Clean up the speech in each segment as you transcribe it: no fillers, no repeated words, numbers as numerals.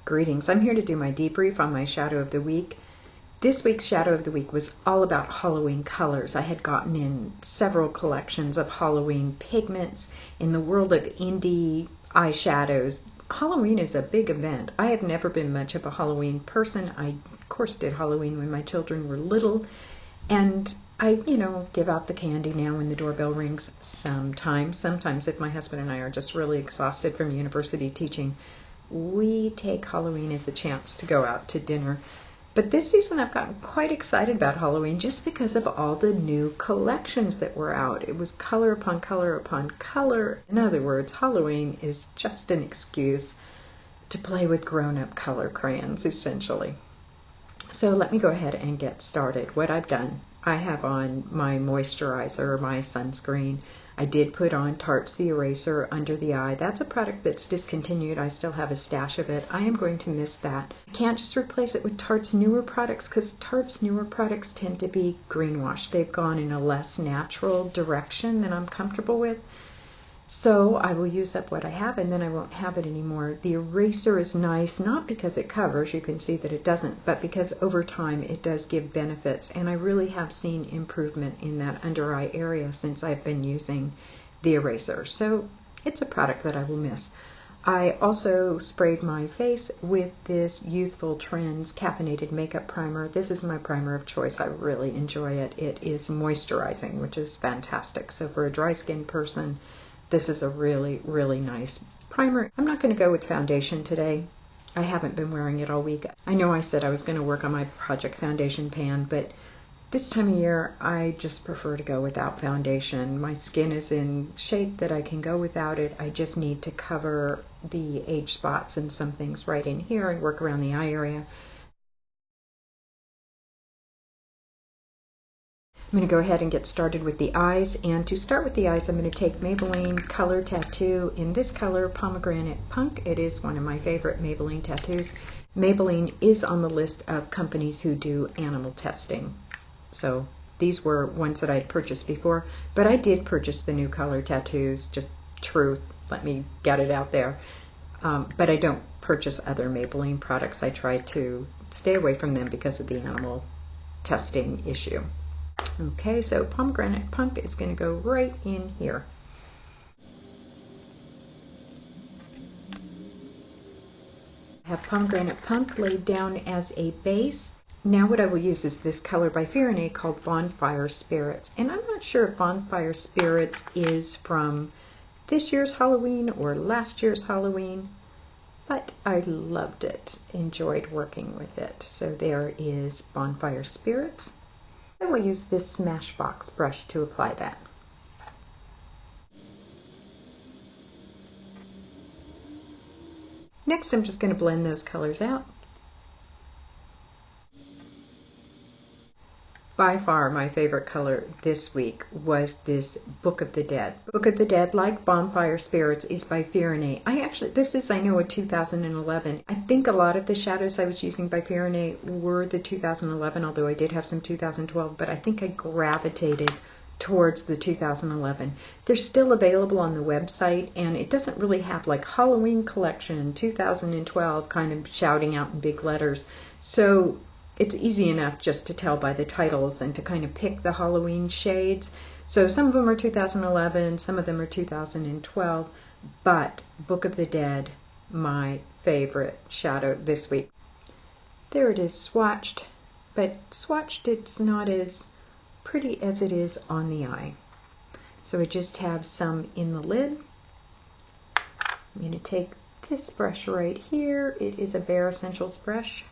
Greetings. I'm here to do my debrief on my shadow of the week. This week's shadow of the week was all about Halloween colors. I had gotten in several collections of Halloween pigments. In the world of indie eyeshadows, Halloween is a big event. I have never been much of a Halloween person. I, of course, did Halloween when my children were little, and I, give out the candy now when the doorbell rings sometimes. Sometimes if my husband and I are just really exhausted from university teaching, we take Halloween as a chance to go out to dinner. But this season I've gotten quite excited about Halloween just because of all the new collections that were out. It was color upon color upon color. In other words, Halloween is just an excuse to play with grown-up color crayons, essentially. So let me go ahead and get started. What I've done, I have on my moisturizer, my sunscreen. I did put on Tarte's the Eraser under the eye. That's a product that's discontinued. I still have a stash of it. I am going to miss that. I can't just replace it with Tarte's newer products because Tarte's newer products tend to be greenwashed. They've gone in a less natural direction than I'm comfortable with. So I will use up what I have and then I won't have it anymore. The eraser is nice, not because it covers, you can see that it doesn't, but because over time it does give benefits. And I really have seen improvement in that under eye area since I've been using the eraser. So it's a product that I will miss. I also sprayed my face with this Youthful Trends caffeinated makeup primer. This is my primer of choice. I really enjoy it. It is moisturizing, which is fantastic. So for a dry skin person, this is a really, really nice primer. I'm not going to go with foundation today. I haven't been wearing it all week. I know I said I was going to work on my Project Foundation pan, but this time of year, I just prefer to go without foundation. My skin is in shape that I can go without it. I just need to cover the age spots and some things right in here and work around the eye area. I'm going to go ahead and get started with the eyes, and to start with the eyes I'm going to take Maybelline Color Tattoo in this color, Pomegranate Punk. It is one of my favorite Maybelline tattoos. Maybelline is on the list of companies who do animal testing. So these were ones that I had purchased before, but I did purchase the new color tattoos, just truth, let me get it out there. But I don't purchase other Maybelline products. I try to stay away from them because of the animal testing issue. Okay, so Pomegranate Punk is going to go right in here. I have Pomegranate Punk laid down as a base. Now what I will use is this color by Fyrinnae called Bonfire Spirits. And I'm not sure if Bonfire Spirits is from this year's Halloween or last year's Halloween, but I loved it, enjoyed working with it. So there is Bonfire Spirits. I will use this Smashbox brush to apply that. Next, I'm just going to blend those colors out. By far, my favorite color this week was this Book of the Dead. Book of the Dead, like Bonfire Spirits, is by Fyrinnae. This is, I know, a 2011. I think a lot of the shadows I was using by Fyrinnae were the 2011, although I did have some 2012, but I think I gravitated towards the 2011. They're still available on the website, and it doesn't really have like Halloween collection 2012 kind of shouting out in big letters. So it's easy enough just to tell by the titles and to kind of pick the Halloween shades. So some of them are 2011, some of them are 2012, but Book of the Dead, my favorite shadow this week. There it is swatched, but swatched it's not as pretty as it is on the eye. So I just have some in the lid. I'm going to take this brush right here. It is a Bare Essentials brush.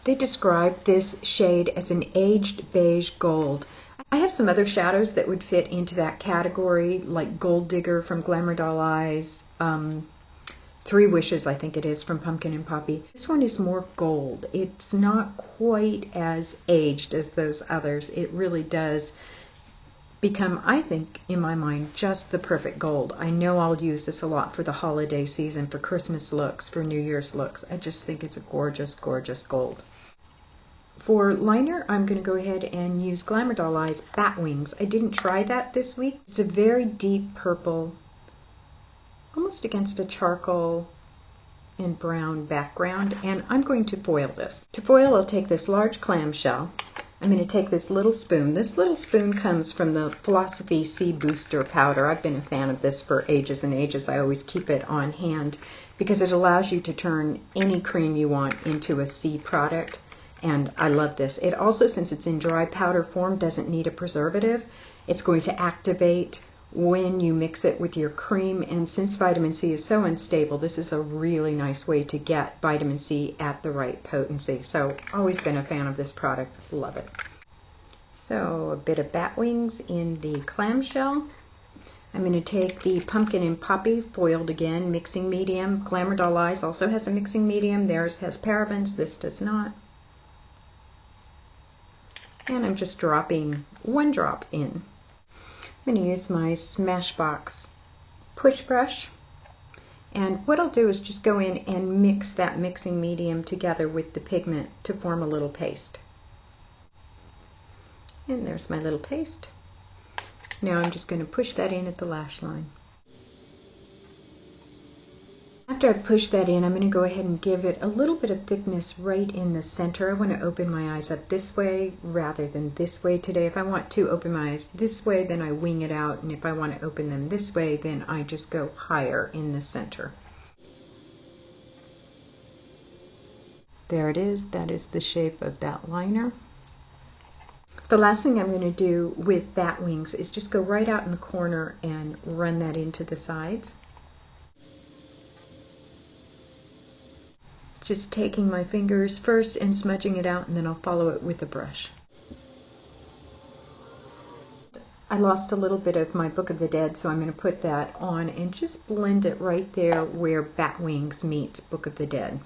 They describe this shade as an aged beige gold. I have some other shadows that would fit into that category, like Gold Digger from Glamour Doll Eyes, Three Wishes, I think it is, from Pumpkin and Poppy. This one is more gold. It's not quite as aged as those others. It really does become, I think, in my mind, just the perfect gold. I know I'll use this a lot for the holiday season, for Christmas looks, for New Year's looks. I just think it's a gorgeous, gorgeous gold. For liner, I'm going to go ahead and use Glamour Doll Eyes Bat Wings. I didn't try that this week. It's a very deep purple almost against a charcoal and brown background, and I'm going to foil this. To foil, I'll take this large clamshell. I'm going to take this little spoon. This little spoon comes from the Philosophy Sea Booster powder. I've been a fan of this for ages and ages. I always keep it on hand because it allows you to turn any cream you want into a sea product, and I love this. It also, since it's in dry powder form, doesn't need a preservative. It's going to activate when you mix it with your cream, and since vitamin C is so unstable, this is a really nice way to get vitamin C at the right potency. So always been a fan of this product, love it. So a bit of bat wings in the clamshell. I'm going to take the pumpkin and poppy, foiled again, mixing medium. Glamour Doll Eyes also has a mixing medium. Theirs has parabens, this does not. And I'm just dropping 1 drop in. I'm going to use my Smashbox push brush, and what I'll do is just go in and mix that mixing medium together with the pigment to form a little paste. And there's my little paste. Now I'm just going to push that in at the lash line. After I've pushed that in, I'm going to go ahead and give it a little bit of thickness right in the center. I want to open my eyes up this way rather than this way today. If I want to open my eyes this way, then I wing it out, and if I want to open them this way, then I just go higher in the center. There it is. That is the shape of that liner. The last thing I'm going to do with bat wings is just go right out in the corner and run that into the sides. Just taking my fingers first and smudging it out, and then I'll follow it with a brush. I lost a little bit of my Book of the Dead, so I'm going to put that on and just blend it right there where Bat Wings meets Book of the Dead.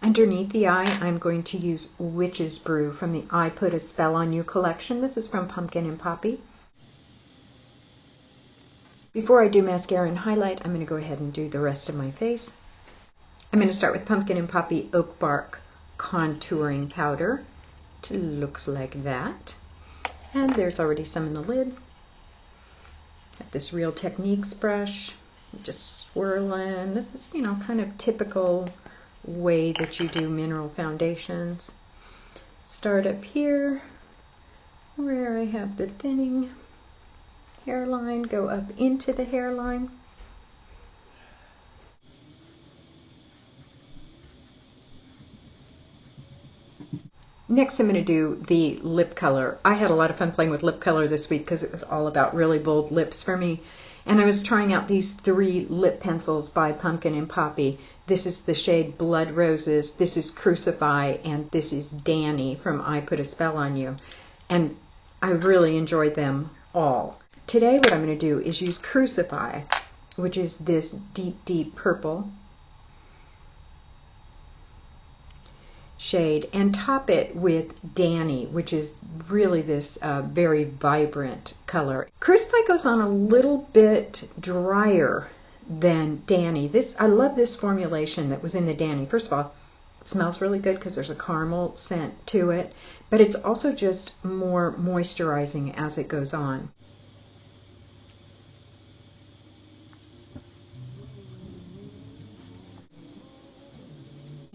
Underneath the eye, I'm going to use Witch's Brew from the I Put a Spell on You collection. This is from Pumpkin and Poppy. Before I do mascara and highlight, I'm going to go ahead and do the rest of my face. I'm going to start with Pumpkin and Poppy Oak Bark Contouring Powder. It looks like that. And there's already some in the lid. Got this Real Techniques brush. Just swirling. This is, kind of typical way that you do mineral foundations. Start up here where I have the thinning hairline, go up into the hairline. Next I'm going to do the lip color. I had a lot of fun playing with lip color this week because it was all about really bold lips for me. And I was trying out these 3 lip pencils by Pumpkin and Poppy. This is the shade Blood Roses, this is Crucify, and this is Danny from I Put a Spell on You. And I really enjoyed them all. Today what I'm going to do is use Crucify, which is this deep, deep purple shade, and top it with Danny, which is really this very vibrant color. Crucify goes on a little bit drier than Danny. I love this formulation that was in the Danny. First of all, it smells really good because there's a caramel scent to it, but it's also just more moisturizing as it goes on.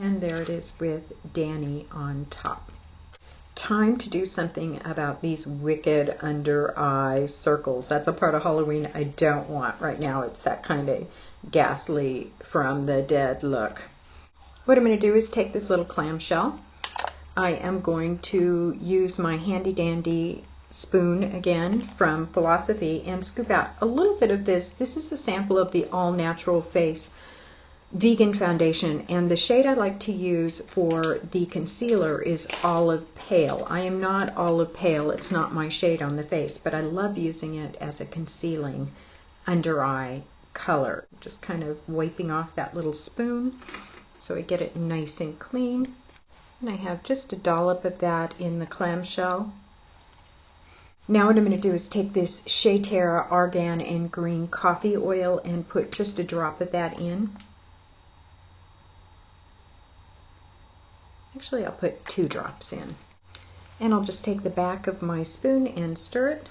And there it is with Danny on top. Time to do something about these wicked under eye circles. That's a part of Halloween I don't want right now. It's that kind of ghastly from the dead look. What I'm going to do is take this little clamshell. I am going to use my handy dandy spoon again from Philosophy and scoop out a little bit of this. This is a sample of the All Natural Face Vegan Foundation, and the shade I like to use for the concealer is Olive Pale. I am not Olive Pale, it's not my shade on the face, but I love using it as a concealing under eye color. Just kind of wiping off that little spoon so I get it nice and clean. And I have just a dollop of that in the clamshell. Now what I'm going to do is take this Shea Terra Argan and Green Coffee Oil and put just a drop of that in. Actually, I'll put 2 drops in. And I'll just take the back of my spoon and stir it.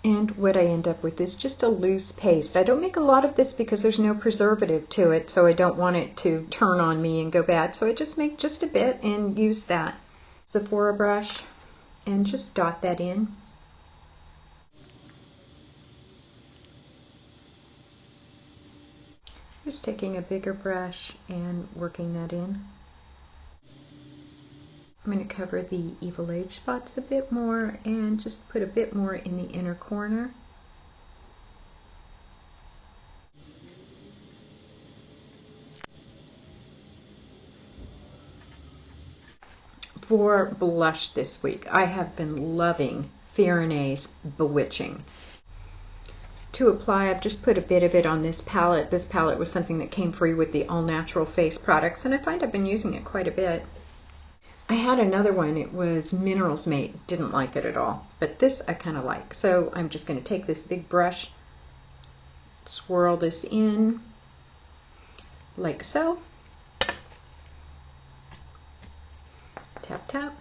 And what I end up with is just a loose paste. I don't make a lot of this because there's no preservative to it, so I don't want it to turn on me and go bad. So I just make just a bit and use that Sephora brush and just dot that in. Just taking a bigger brush and working that in. I'm going to cover the evil age spots a bit more and just put a bit more in the inner corner. For blush this week, I have been loving Fyrinnae's Bewitching. To apply, I've just put a bit of it on this palette. This palette was something that came free with the All Natural Face products, and I find I've been using it quite a bit. I had another one, it was Minerals Mate, didn't like it at all, but this I kind of like. So I'm just going to take this big brush, swirl this in, like so. Tap, tap.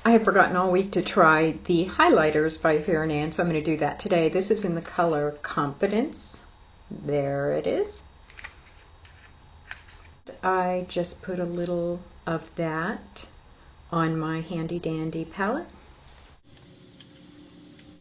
I have forgotten all week to try the highlighters by Fyrinnae, and so I'm going to do that today. This is in the color Confidence. There it is. I just put a little of that on my handy dandy palette.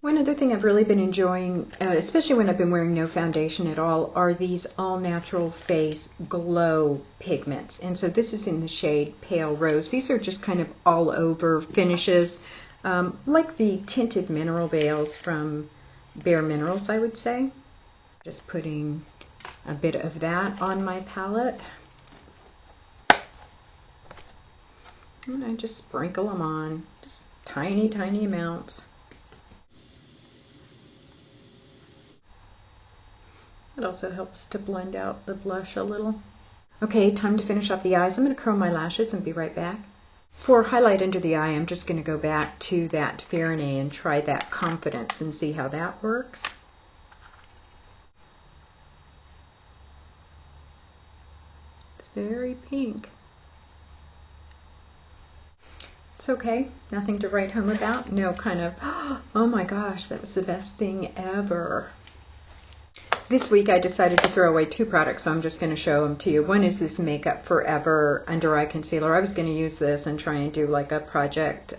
One other thing I've really been enjoying, especially when I've been wearing no foundation at all, are these All Natural Face Glow pigments. And so this is in the shade Pale Rose. These are just kind of all over finishes, like the tinted mineral veils from Bare Minerals, I would say. Just putting a bit of that on my palette. And I just sprinkle them on, just tiny, tiny amounts. It also helps to blend out the blush a little. Okay, time to finish off the eyes. I'm going to curl my lashes and be right back. For highlight under the eye, I'm just going to go back to that Fyrinnae and try that Confidence and see how that works. It's very pink. It's okay, nothing to write home about. No kind of, oh my gosh, that was the best thing ever. This week I decided to throw away two products, so I'm just going to show them to you. One is this Makeup Forever Under Eye Concealer. I was going to use this and try and do like a project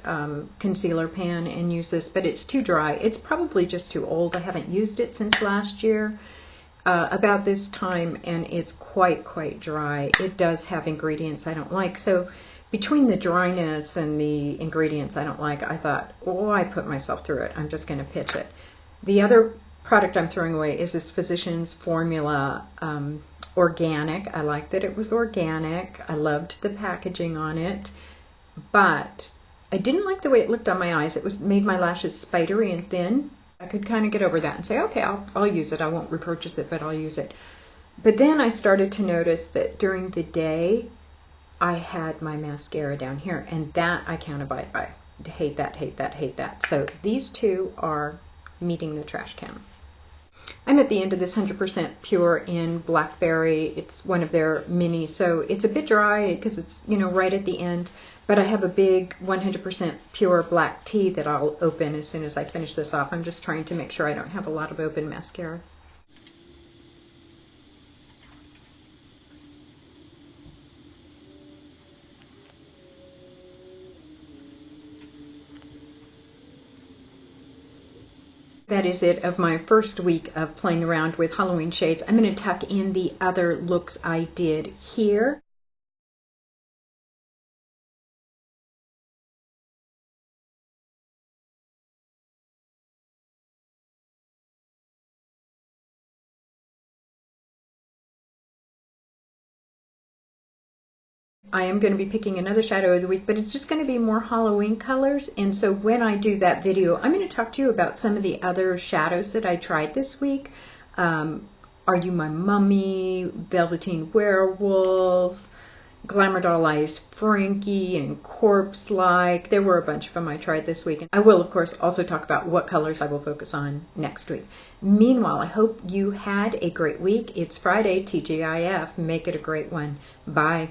concealer pan and use this, but it's too dry. It's probably just too old. I haven't used it since last year about this time, and it's quite dry. It does have ingredients I don't like, so between the dryness and the ingredients I don't like, I thought, oh, I put myself through it. I'm just going to pitch it. The other product I'm throwing away is this Physicians Formula Organic. I liked that it was organic. I loved the packaging on it, but I didn't like the way it looked on my eyes. It made my lashes spidery and thin. I could kind of get over that and say, okay, I'll use it. I won't repurchase it, but I'll use it. But then I started to notice that during the day, I had my mascara down here, and that I can't abide by. Hate that, hate that, hate that. So these two are meeting the trash can. I'm at the end of this 100% Pure in Blackberry. It's one of their minis, so it's a bit dry because it's, you know, right at the end. But I have a big 100% Pure black tea that I'll open as soon as I finish this off. I'm just trying to make sure I don't have a lot of open mascaras. That is it of my first week of playing around with Halloween shades. I'm going to tuck in the other looks I did here. I am going to be picking another shadow of the week, but it's just going to be more Halloween colors. And so when I do that video, I'm going to talk to you about some of the other shadows that I tried this week. Are You My Mummy, Velveteen Werewolf, Glamour Doll Eyes Frankie, and Corpse-like. There were a bunch of them I tried this week. I will, of course, also talk about what colors I will focus on next week. Meanwhile, I hope you had a great week. It's Friday, TGIF. Make it a great one. Bye.